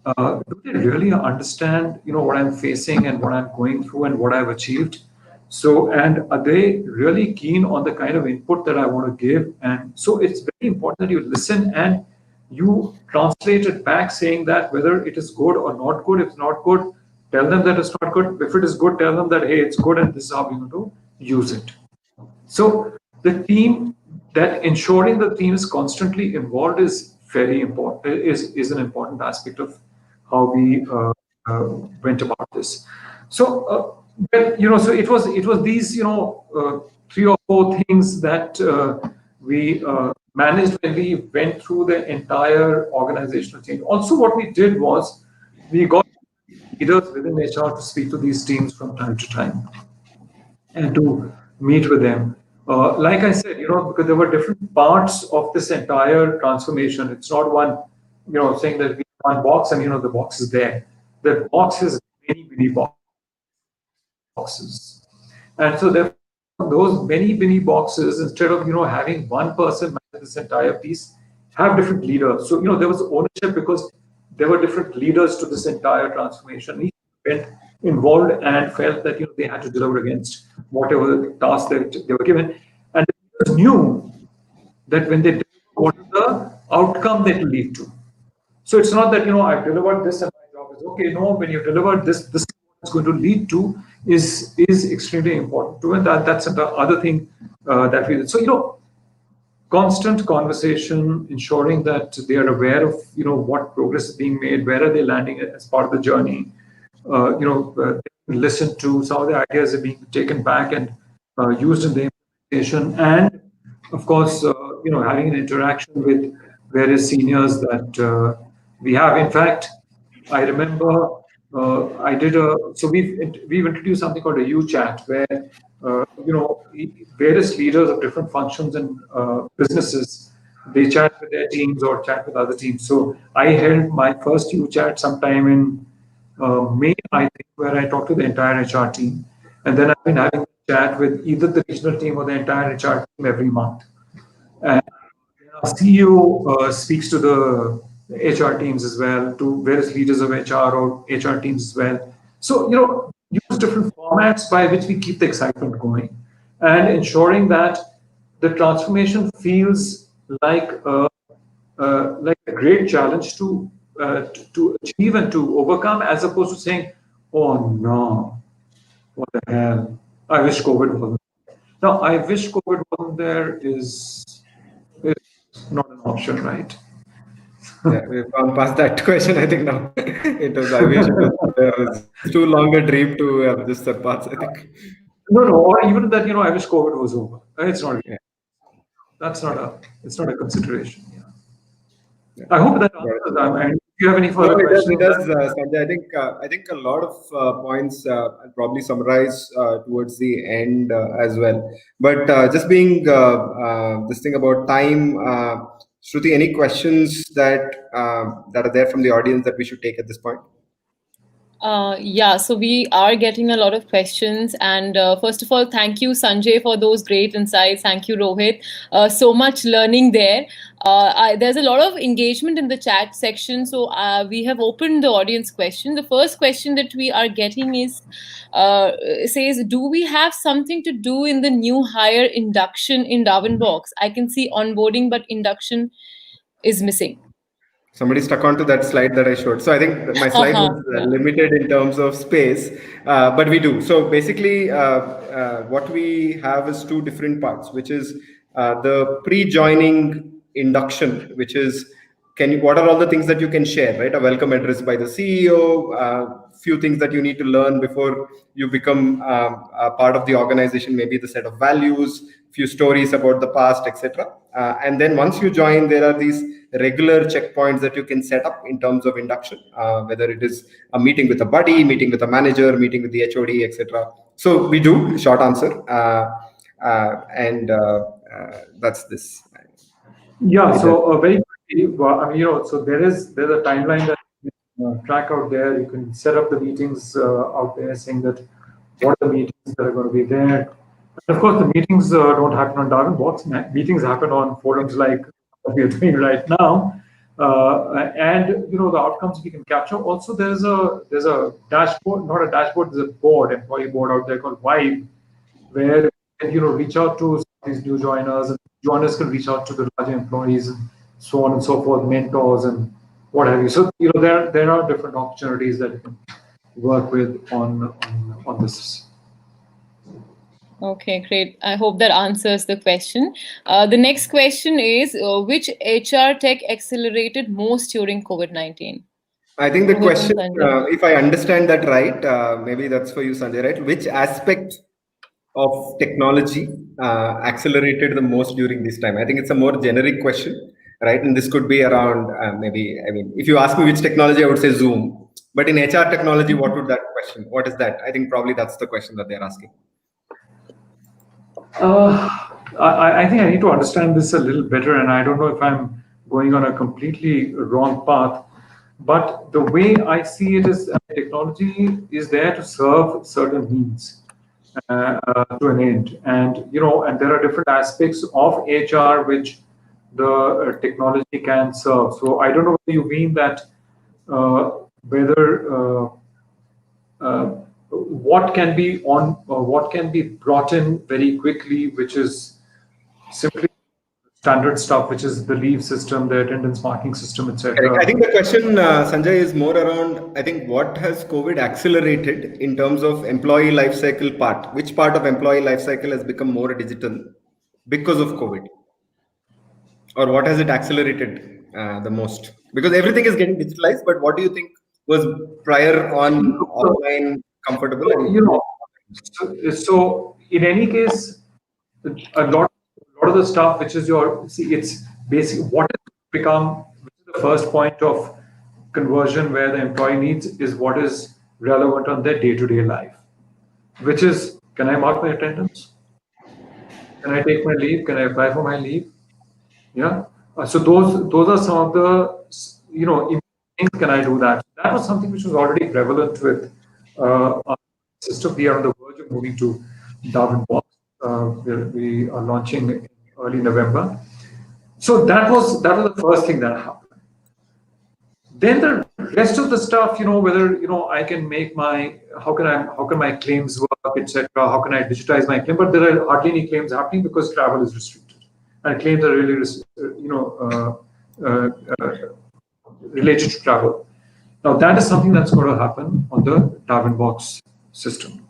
Do they really understand, what I'm facing and what I'm going through and what I've achieved? So, and are they really keen on the kind of input that I want to give? And so it's very important that you listen and you translate it back saying that whether it is good or not good. If it's not good, tell them that it's not good. If it is good, tell them that, hey, it's good and this is how we're going to use it. So the team, that ensuring the team is constantly involved is very important, is an important aspect of how we went about this. So so it was these three or four things that we managed when we went through the entire organizational change. Also, what we did was we got leaders within HR to speak to these teams from time to time and to meet with them. Like I said, because there were different parts of this entire transformation. It's not one, saying that we have one box and the box is there. The box has many, many boxes, and so therefore those many, many boxes, instead of having one person manage this entire piece, have different leaders. So there was ownership because there were different leaders to this entire transformation. Each went involved and felt that they had to deliver against whatever task that they were given, and the leaders knew that when they deliver, what is the outcome that will lead to. So it's not that I've delivered this and my job is okay. No, when you've delivered this is what it's going to lead to is extremely important too, and that's the other thing that we did. So constant conversation, ensuring that they are aware of what progress is being made, where are they landing as part of the journey. Listen to some of the ideas are being taken back and used in the implementation, and of course, having an interaction with various seniors that we have. In fact, I remember I did a so we've introduced something called a U chat where various leaders of different functions and businesses, they chat with their teams or chat with other teams. So I held my first U chat sometime in May, I think, where I talked to the entire HR team, and then I've been having a chat with either the regional team or the entire HR team every month. And our CEO speaks to the HR teams as well, to various leaders of HR or HR teams as well. So, use different formats by which we keep the excitement going and ensuring that the transformation feels like a great challenge to achieve and to overcome, as opposed to saying, "Oh no, what the hell? I wish COVID wasn't." Now, I wish COVID wasn't there is not an option, right? Yeah, we've gone past that question. I think now it was. I wish it was there. It's too long a dream to have just surpass. I think. No, or even that, I wish COVID was over. It's not. Yeah. That's not a. It's not a consideration. Yeah. Yeah. I hope that Got it. answers that. And if you have any No, further it does. It questions, does, Sanjay. I think a lot of points I'll probably summarize towards the end as well. But just being this thing about time, Shruti, any questions that are there from the audience that we should take at this point? Yeah, so we are getting a lot of questions. And first of all, thank you, Sanjay, for those great insights. Thank you, Rohit. So much learning there. There's a lot of engagement in the chat section. So we have opened the audience question. The first question that we are getting is says, do we have something to do in the new hire induction in Darwin Box? I can see onboarding, but induction is missing. Somebody stuck onto that slide that I showed. So I think that my slide was Yeah. limited in terms of space, but we do. So basically, what we have is two different parts, which is the pre-joining induction, which is what are all the things that you can share, right? A welcome address by the CEO, few things that you need to learn before you become a part of the organization, maybe the set of values, few stories about the past, etc. And then once you join, there are these regular checkpoints that you can set up in terms of induction, whether it is a meeting with a buddy, meeting with a manager, meeting with the HOD, etc. So we do, short answer, and that's this. yeah. So very quickly, I mean, so there's a timeline that you can track out there. You can set up the meetings out there, saying that what are the meetings that are going to be there. And of course, the meetings don't happen on Darwin Box. Meetings happen on forums like what we are doing right now. And the outcomes we can capture. Also, there's a dashboard, not a dashboard, there's a board, employee board out there called Vibe, where you can reach out to these new joiners, and joiners can reach out to the larger employees and so on and so forth, mentors and what have you. So there are different opportunities that you can work with on this. Okay, great. I hope that answers the question. The next question is which HR tech accelerated most during COVID 19? I think the Rohit and question, Sanjay. if I understand that right, maybe that's for you, Sanjay, right? Which aspect of technology accelerated the most during this time? I think it's a more generic question, right? And this could be around maybe, I mean, if you ask me which technology, I would say Zoom. But in HR technology, what would that question? What is that? I think probably that's the question that they're asking. I think I need to understand this a little better, and I don't know if I'm going on a completely wrong path. But the way I see it is, technology is there to serve certain needs to an end, and there are different aspects of HR which the technology can serve. So I don't know whether you mean that whether what can be brought in very quickly, which is simply standard stuff, which is the leave system, the attendance marking system, Correct. etc. I think the question, Sanjay, is more around, I think, what has COVID accelerated in terms of employee life cycle part? Which part of employee life cycle has become more digital because of COVID? Or what has it accelerated the most? Because everything is getting digitalized, but what do you think was prior on offline comfortable So, and so in any case, a lot of the stuff which is it's basic what has become which is the first point of conversion where the employee needs is what is relevant on their day-to-day life, which is, can I mark my attendance? Can I take my leave? Can I apply for my leave? Yeah. So those are some of the things. Can I do that? That was something which was already prevalent with our system. We are on the verge of moving to Darwin Box. We are launching in early November. So that was the first thing that happened. Then the rest of the stuff, whether I can make how can my claims work, etc. How can I digitize my claim? But there are hardly any claims happening because travel is restricted, and claims are really related to travel. Now that is something that's going to happen on the Darwin Box system.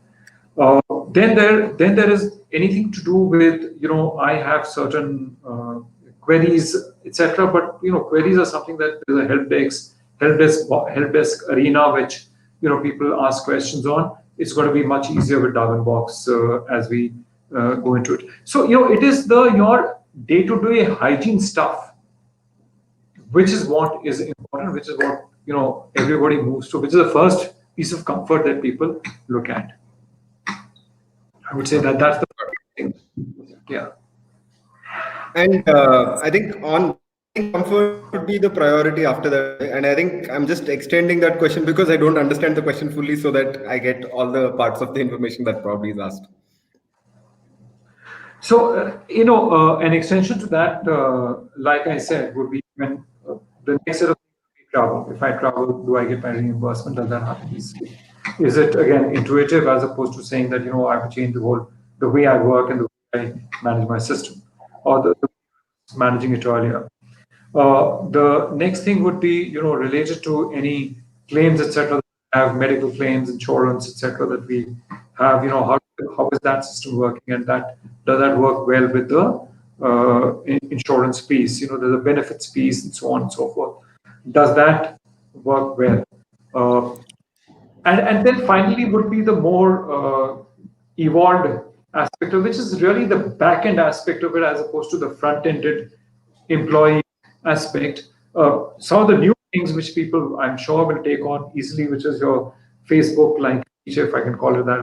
Then there is anything to do with I have certain queries, etc. But queries are something that there's a help desk arena which people ask questions on. It's going to be much easier with Darwin Box as we go into it. So it is your day-to-day hygiene stuff which is what is important, which is what everybody moves to, which is the first piece of comfort that people look at. I would say that's the thing. Yeah. And I think on comfort would be the priority after that. And I think I'm just extending that question because I don't understand the question fully so that I get all the parts of the information that probably is asked. So, an extension to that, like I said, would be when the next set of travel. If I travel, do I get my reimbursement? Does that happen? Is it again intuitive as opposed to saying that I have to change the way I work and the way I manage my system, or the managing it earlier? The next thing would be related to any claims, etc. Have medical claims, insurance, etc. That we have. How is that system working, and does that work well with the insurance piece? There's a benefits piece, and so on and so forth. Does that work well? And then finally would be the more evolved aspect of which is really the back end aspect of it as opposed to the front ended employee aspect. Some of the new things which people I'm sure will take on easily, which is your Facebook like feature, if I can call it that,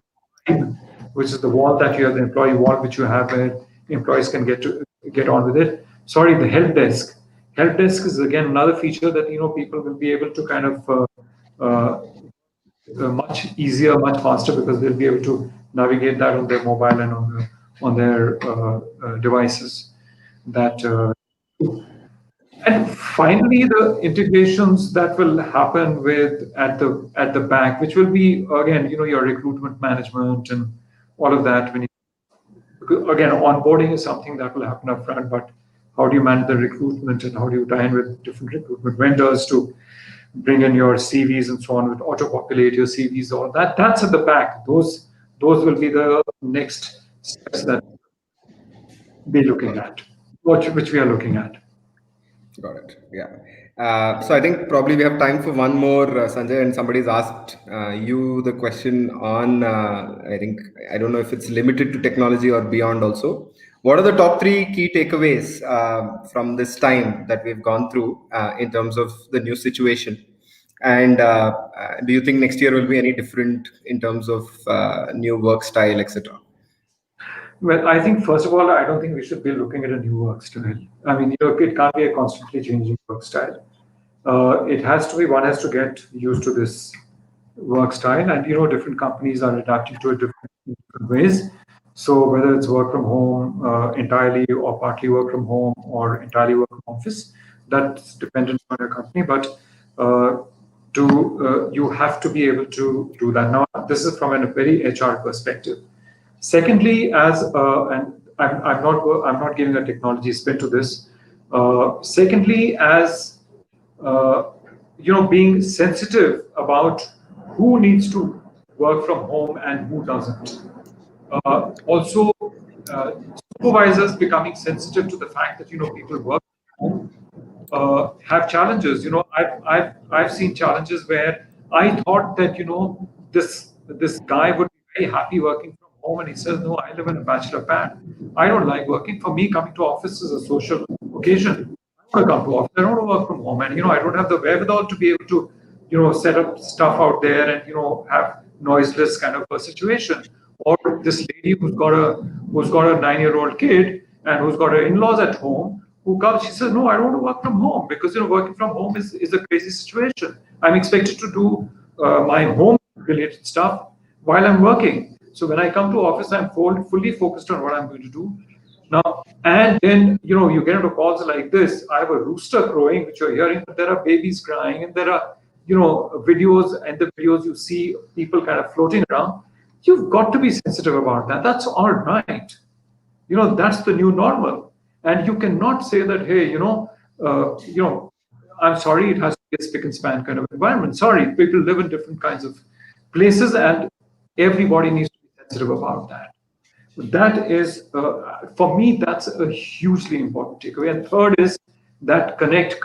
which is the wall that you have, the employee wall which you have where employees can get on with it. Sorry, the help desk. Help desk is again another feature that people will be able to kind of much easier, much faster because they'll be able to navigate that on their mobile and on their devices. That and finally the integrations that will happen with at the back, which will be again your recruitment management and all of that. Again, onboarding is something that will happen up front, but how do you manage the recruitment, and how do you tie in with different recruitment vendors to bring in your CVs and so on, with auto-populate your CVs, all that. That's at the back. Those will be the next steps that we're looking at, which we are looking at. Got it. Yeah. So I think probably we have time for one more, Sanjay, and somebody's asked you the question on, I think, I don't know if it's limited to technology or beyond also. What are the top 3 key takeaways from this time that we've gone through in terms of the new situation? And do you think next year will be any different in terms of new work style, etc.? Well, I think first of all, I don't think we should be looking at a new work style. I mean, it can't be a constantly changing work style. It has to be, one has to get used to this work style, and different companies are adapting to it different ways. So whether it's work from home entirely, or partly work from home, or entirely work from office, that's dependent on your company. But you have to be able to do that. Now, this is from a very HR perspective. Secondly, and I'm not giving a technology spin to this. Secondly, as being sensitive about who needs to work from home and who doesn't. Also, supervisors becoming sensitive to the fact that people work from home, have challenges. I've seen challenges where I thought that this guy would be very happy working from home, and he says, no, I live in a bachelor pad. I don't like working. For me, coming to office is a social occasion. I want to come to office. I don't want to work from home, and I don't have the wherewithal to be able to set up stuff out there and have noiseless kind of a situation. Or this lady who's got a 9-year-old kid and who's got her in-laws at home, who comes, she says, no, I don't want to work from home, because working from home is a crazy situation. I'm expected to do my home related stuff while I'm working. So when I come to office, I'm fully focused on what I'm going to do. Now, and then you get into calls like this. I have a rooster crowing, which you're hearing, but there are babies crying, and there are videos, and the videos you see people kind of floating around. You've got to be sensitive about that. That's all right. That's the new normal. And you cannot say that, hey, I'm sorry, it has to be a spick and span kind of environment. Sorry, people live in different kinds of places, and everybody needs to be sensitive about that. That is, for me, that's a hugely important takeaway. And third is that connect.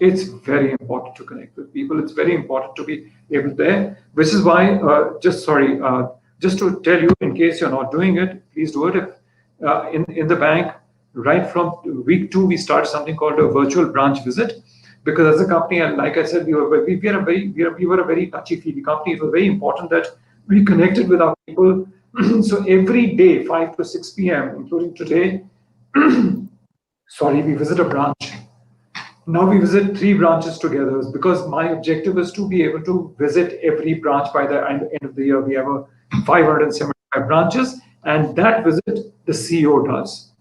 It's very important to connect with people. It's very important to be able there, which is why, just to tell you, in case you're not doing it, please do it. If in the bank, right from week 2, we start something called a virtual branch visit, because as a company, and like I said, we were a very touchy-feely company. It was very important that we connected with our people. So every day, 5 to 6 p.m., including today, we visit a branch. Now we visit 3 branches together, because my objective is to be able to visit every branch by the end of the year. We have 575 branches, and that visit the CEO does.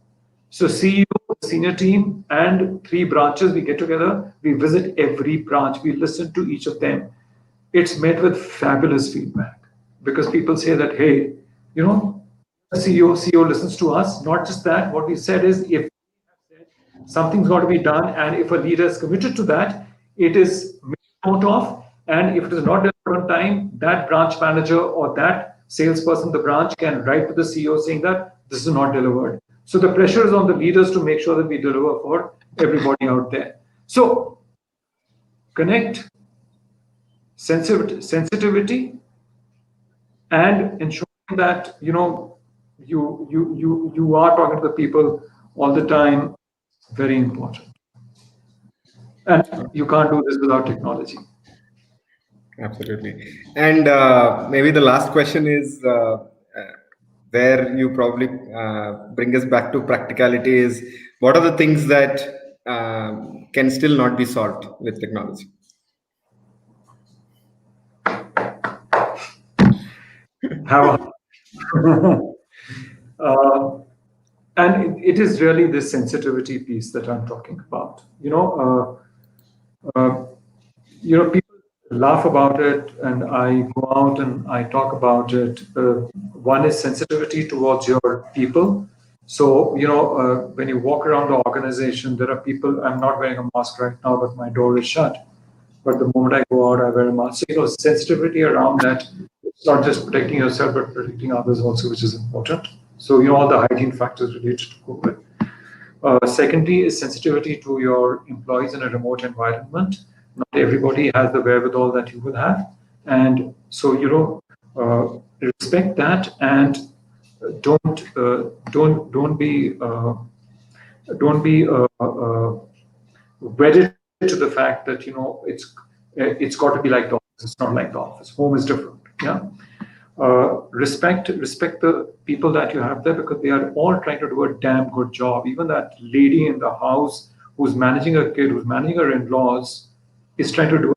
So CEO, senior team, and 3 branches, we get together, we visit every branch, we listen to each of them. It's met with fabulous feedback, because people say that, hey, the CEO listens to us. Not just that, what we said is, if something's got to be done, and if a leader is committed to that, it is made note of, and if it is not delivered on time, that branch manager or that salesperson, the branch, can write to the CEO saying that this is not delivered. So the pressure is on the leaders to make sure that we deliver for everybody out there. So connect, sensitivity, and ensuring that you are talking to the people all the time. Very important. And you can't do this without technology. Absolutely. And maybe the last question is, where you probably bring us back to practicality, is what are the things that can still not be solved with technology? And it is really this sensitivity piece that I'm talking about. People laugh about it, and I go out and I talk about it. One is sensitivity towards your people. So, when you walk around the organization, there are people, I'm not wearing a mask right now, but my door is shut. But the moment I go out, I wear a mask. So, sensitivity around that, it's not just protecting yourself, but protecting others also, which is important. So, all the hygiene factors related to COVID. Secondly, is sensitivity to your employees in a remote environment. Not everybody has the wherewithal that you will have. And so, respect that and don't be wedded to the fact that it's got to be like the office. It's not like the office. Home is different. Yeah. Respect the people that you have there, because they are all trying to do a damn good job. Even that lady in the house who's managing her kid, who's managing her in-laws, is trying to do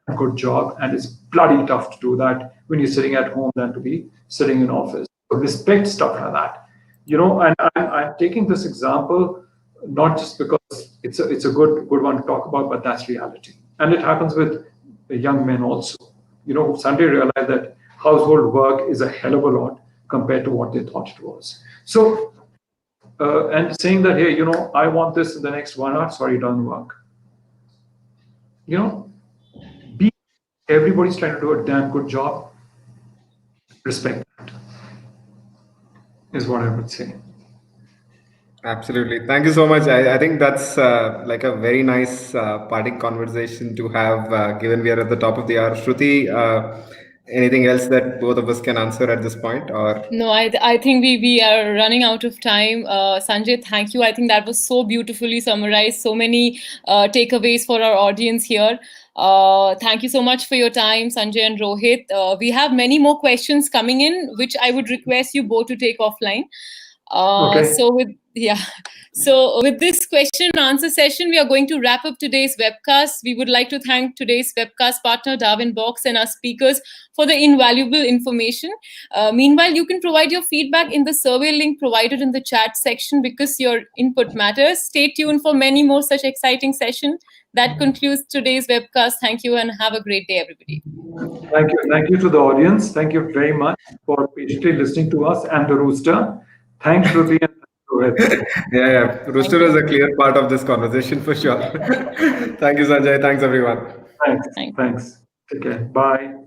a good job, and it's bloody tough to do that when you're sitting at home than to be sitting in office. So respect stuff like that. And I'm taking this example not just because it's a good one to talk about, but that's reality. And it happens with young men also. Sunday realized that household work is a hell of a lot compared to what they thought it was. So, and saying that, hey, I want this in the next 1 hour, sorry, it doesn't work. Everybody's trying to do a damn good job. Respect that is what I would say. Absolutely. Thank you so much. I think that's like a very nice parting conversation to have, given we are at the top of the hour. Shruti, anything else that both of us can answer at this point? Or No, I think we are running out of time. Sanjay, thank you. I think that was so beautifully summarized. So many takeaways for our audience here. Thank you so much for your time, Sanjay and Rohit. We have many more questions coming in, which I would request you both to take offline. Okay. So with this question and answer session, we are going to wrap up today's webcast. We would like to thank today's webcast partner, Darwinbox, and our speakers for the invaluable information. Meanwhile, you can provide your feedback in the survey link provided in the chat section, because your input matters. Stay tuned for many more such exciting sessions. That concludes today's webcast. Thank you and have a great day, everybody. Thank you to the audience. Thank you very much for patiently listening to us and the Rooster. Thanks, Shruti, and Rohit. yeah. Rooster is a clear part of this conversation for sure. Thank you, Sanjay. Thanks, everyone. Thanks. Take care. Bye.